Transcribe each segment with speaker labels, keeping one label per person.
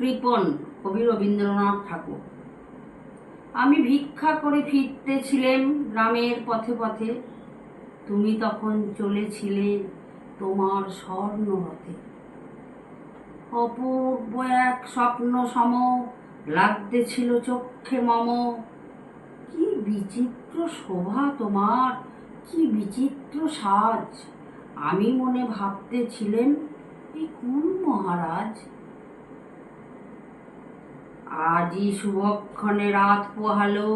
Speaker 1: কৃপণ কবি রবীন্দ্রনাথ ঠাকুর। আমি ভিক্ষা করে ফিরতেছিলেম গ্রামের পথে পথে, তুমি তখন চলেছিলে তোমার স্বর্ণরথে। অপূর্ব এক স্বপ্ন সম লাগতেছিল চক্ষে মম। কি বিচিত্র শোভা তোমার, কি বিচিত্র সাজ। আমি মনে ভাবতেছিলেম এই কোন মহারাজ। আজই শুভক্ষণে রাত পোহালো,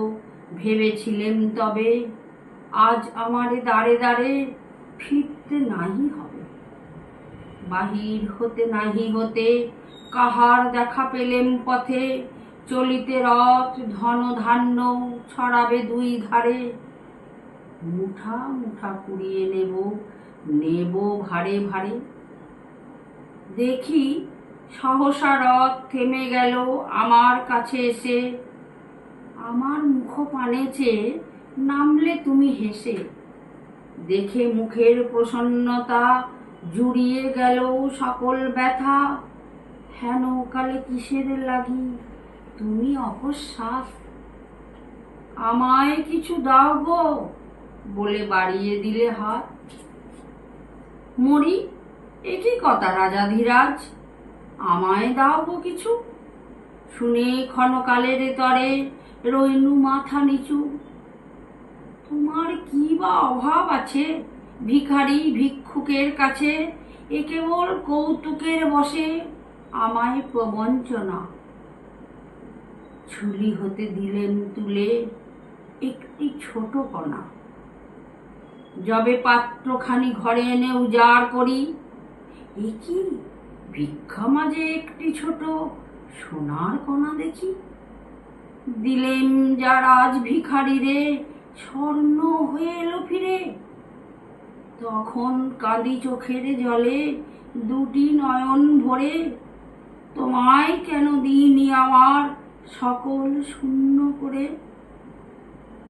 Speaker 1: ভেবেছিলেম তবে আজ আমারে দাঁড়ে দাঁড়ে ফিরতে নাহি হবে। বাহির হতে নাহি হতে কাহার দেখা পেলেম পথে, চলিতে রথ ধন ধান্য ছড়াবে দুই ধারে। মুঠা মুঠা কুড়িয়ে নেব, নেব ভারে ভারে। দেখি সহসা রথ থেমে গেল আমার কাছে এসে, আমার মুখ পানে চেয়ে নামলে তুমি হেসে। দেখে মুখের প্রসন্নতা জুড়িয়ে গেল সকল ব্যথা। হেন কালে কিসের লাগি তুমি অকস্মাৎ, আমায় কিছু দাও গো বলে বাড়িয়ে দিলে হাত। মরি, একই কথা রাজাধিরাজ, আমায় দাও গো কিছু। শুনে ক্ষণকালের তরে রইনু মাথা নিচু। তোমার কি বা অভাব আছে ভিখারি ভিক্ষুকের কাছে, এ কেবল কৌতুকের বসে আমায় প্রবঞ্চনা। ঝুলি হতে দিলেন তুলে একটি ছোট কণা, যবে পাত্রখানি ঘরে এনে উজাড় করি, এ কি ভিক্ষা মাঝে একটি ছোট সোনার কণা দেখি। দিলেম যা রাজ ভিখারি রে, স্বর্ণ হয়ে এলো ফিরে। তখন কাঁদি চোখের জলে দুটি নয়ন ভরে, তোমায় কেন দিইনি আমার সকল শূন্য করে।